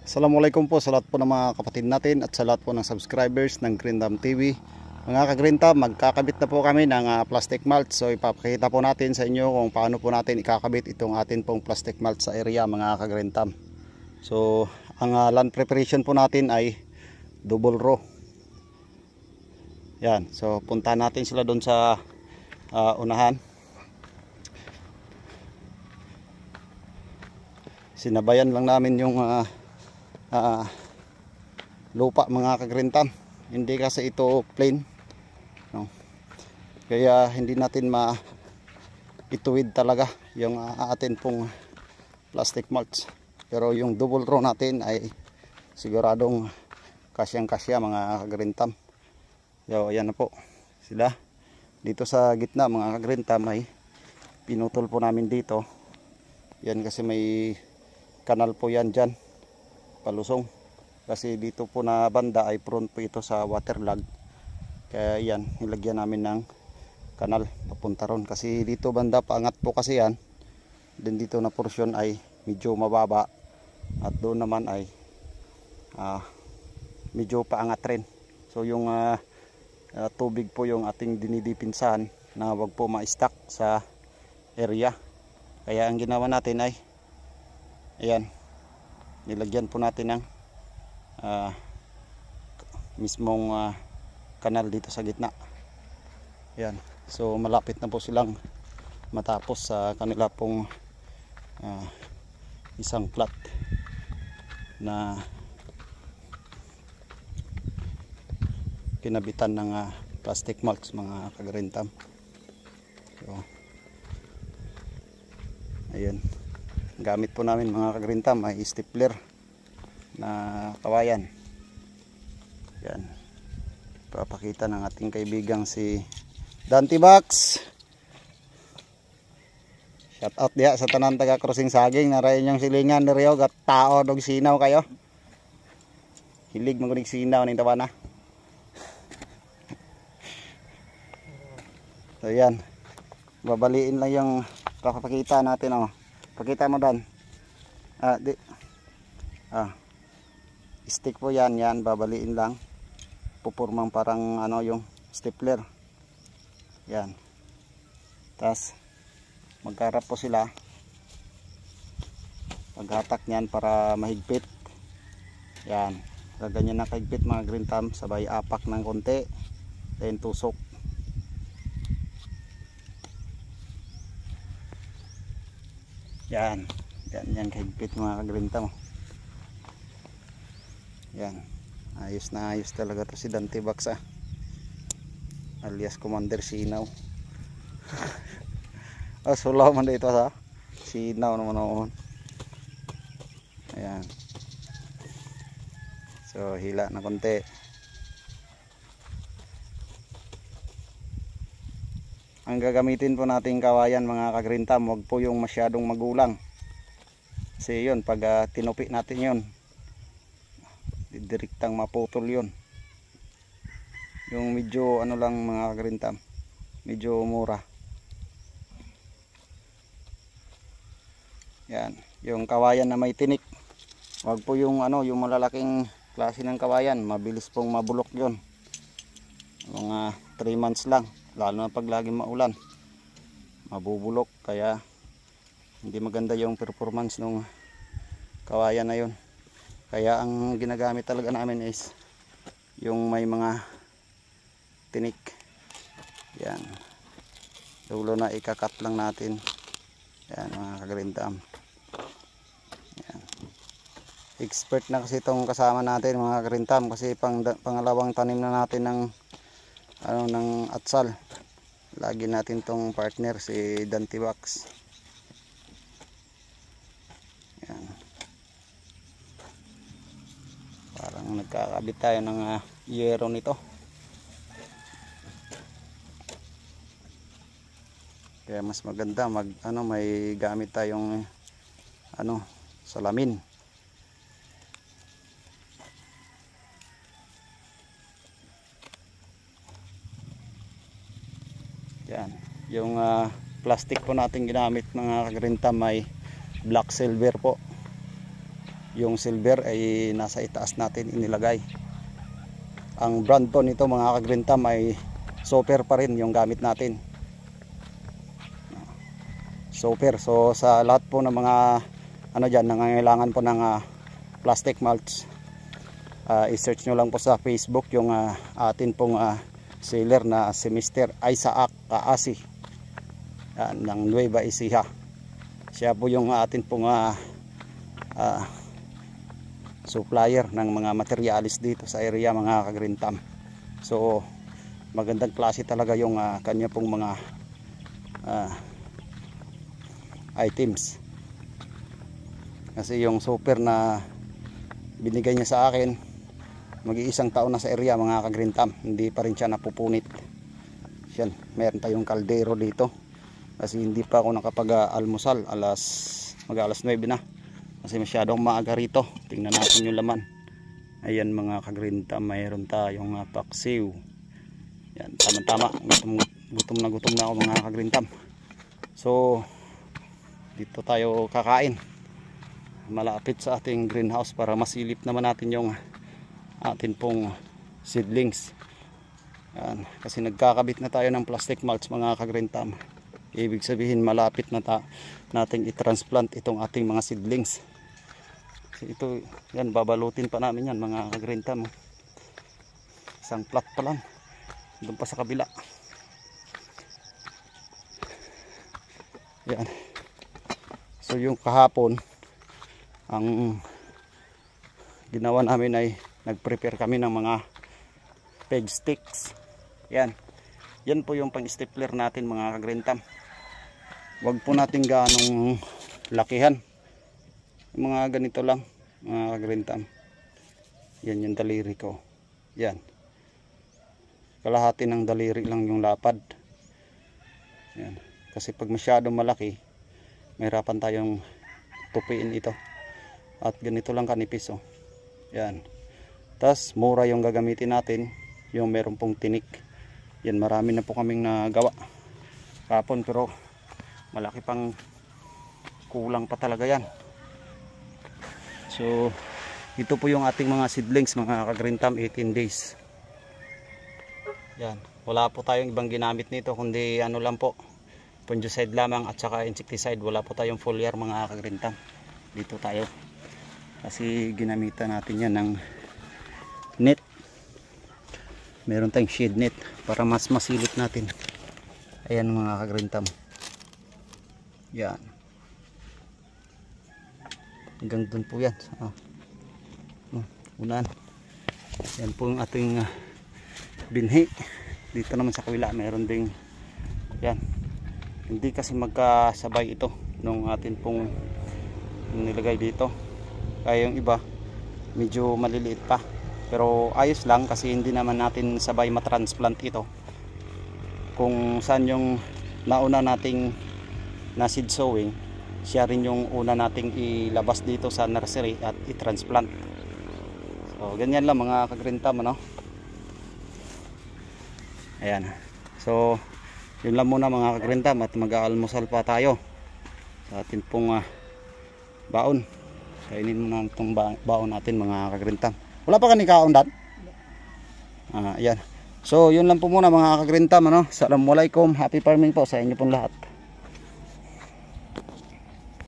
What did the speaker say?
Assalamualaikum po sa lahat po ng mga kapatid natin at sa lahat po ng subscribers ng Green Thumb TV. Mga ka-Green Thumb, magkakabit na po kami ng plastic mulch. So ipapakita po natin sa inyo kung paano po natin ikakabit itong atin pong plastic mulch sa area, mga ka-Green Thumb. So ang land preparation po natin ay double row. Yan, so puntahan natin sila doon sa unahan. Sinabayan lang namin yung lupa, mga ka-Green Thumb. Hindi kasi ito plain, no? Kaya hindi natin ituwid talaga yung atin pong plastic mulch. Pero yung double row natin ay siguradong kasyang kasya, mga ka-Green Thumb. So ayan na po sila dito sa gitna, mga ka-Green Thumb. Ay pinutol po namin dito yan kasi may kanal po yan dyan palusong, kasi dito po na banda ay prone po ito sa waterlog. Kaya yan, nilagyan namin ng kanal papunta ron, kasi dito banda paangat po kasi yan. Then dito na porsyon ay medyo mababa at doon naman ay medyo paangat rin. So yung tubig po yung ating dinidipinsahan na wag po ma-stuck sa area. Kaya ang ginawa natin ay ayan, nilagyan po natin ng mismong kanal dito sa gitna. Ayan, so malapit na po silang matapos sa kanila pong isang plot na kinabitan ng plastic mulch, mga ka-Green Thumb. So ayun, gamit po namin, mga ka-Green Thumb, ay stapler na kawayan. Yan, papakita ng ating kaibigang si Dante Box. Shout out diya sa tanan taga Crossing Saging na rayon yung silingan ni Rio gat tao dog sinaw kayo. Hilig magunig sinaw ning tawana. So yan, babaliin lang yung papakita natin, oh. Pakita mo Dan. Stick po yan, babaliin lang. Pupurmang parang ano yung stapler. Yan. Tapos magkarap po sila. Paghatak niyan para mahigpit. Yan. Gaganyan na kahigpit, mga Green Thumb. Sabay apak ng konti. Then tusok. Yan. Yan kahigpit, mga Green Thumb. Yan, ayos na ayos talaga to si Dante Box, alias Commander Sinaw. Sulaw man dito sa Sinaw naman noon. Ayan, so hila na konti. Ang gagamitin po nating kawayan, mga ka-Green Thumb, wag po yung masyadong magulang, kasi yun pag tinupi natin yun direktang maputol yun. Yung medyo ano lang, mga ka-Green Thumb, medyo mura. Yan, yung kawayan na may tinik, wag po yung ano, yung malalaking klase ng kawayan, mabilis pong mabulok yun. Mga 3 months lang, lalo na pag laging maulan, mabubulok. Kaya hindi maganda yung performance ng kawayan na yun. Kaya ang ginagamit talaga namin is yung may mga tinik. Yan, dulo na ikakat lang natin. Yan, mga ka-Green Thumb. Yan, expert na kasi itong kasama natin, mga ka-Green Thumb, kasi pangalawang tanim na natin ng ng atsal. Lagi natin tong partner, si Dante Box. Yan, parang nagkakabit tayo ng yero nito. Kaya mas maganda may gamit tayong salamin. Yan, yung plastic po natin ginamit, mga ka-Green Thumb, ay black silver po. yung silver ay nasa itaas natin inilagay. Ang brand po nito mga ka-Green Thumb ay Super pa rin yung gamit natin. Super. So sa lahat po ng mga ano dyan, nangangailangan po ng plastic mulch, i-search nyo lang po sa Facebook yung atin pong seller na si Mr. Isaac Kaasi ng Nueva Ecija. Siya po yung atin pong supplier ng mga materialis dito sa area mga ka-Green Thumb. So magandang klase talaga yung kanya pong mga items. Kasi yung super na binigay niya sa akin, mag-iisang taon na sa area mga ka-Green Thumb, hindi pa rin siya napupunit. Yan, meron tayong kaldero dito. Kasi hindi pa ako nakapag-almusal, mag-alas 9 na. Kasi masyadong maaga rito. Tingnan natin yung laman. Ayan mga ka-Green Thumb, mayroon tayong paksiw. Yan, tama-tama. Gutom na ako mga ka-Green Thumb. So, dito tayo kakain. Malapit sa ating greenhouse para masilip naman natin yung atin pong seedlings. Yan, kasi nagkakabit na tayo ng plastic mulch mga ka-Green Thumb. Ibig sabihin malapit na nating i-transplant itong ating mga seedlings. Kasi ito, yan, babalutin pa namin yan mga ka-Green Thumb. Isang plot pa lang. Doon pa sa kabila. Yan. So yung kahapon, ang ginawa namin ay nag-prepare kami ng mga peg sticks. Yan. Yan po yung pang-stapler natin mga ka-Green Thumb. Huwag po natin ganong lakihan. Mga ganito lang mga ka-Green Thumb. Yan yung daliri ko. Yan. Kalahati ng daliri lang yung lapad. Yan. Kasi pag masyadong malaki, mahirapan tayong tupiin ito. At ganito lang kanipis. Oh. Yan. Tas mura yung gagamitin natin, yung meron pong tinik. Yan, marami na po kaming nagawa kapon, pero malaki pang kulang pa talaga yan. So ito po yung ating mga seedlings mga ka-Green Thumb, 18 days. Yan, wala po tayong ibang ginamit nito kundi ano lang po, fungicide lamang at saka insecticide. Wala po tayong foliar mga ka-Green Thumb. Dito tayo kasi ginamitan natin yan ng net. Meron tayong shade net para mas masilip natin. Ayan mga ka-Green Thumb. Yan. Hanggang dun po yan. Unan. Yan po yung ating binhi. Dito naman sa kabila meron ding yan. Hindi kasi magkasabay ito nung atin pong nilagay dito. Kaya yung iba medyo maliliit pa. Pero ayos lang kasi hindi naman natin sabay matransplant ito. Kung saan yung nauna nating na seed sowing, siya rin yung una nating ilabas dito sa nursery at i-transplant. So ganyan lang mga ka-Green Thumb, ano? Ayan. So yun lang muna mga ka-Green Thumb, at mag-aalmusal pa tayo sa atin pong baon. Kainin muna itong baon natin mga ka-Green Thumb. Wala pa kani kaon dan? Ayan. So yun lang po muna mga ka-Green Thumb, ano? Assalamualaikum, happy farming po sa inyo pong lahat.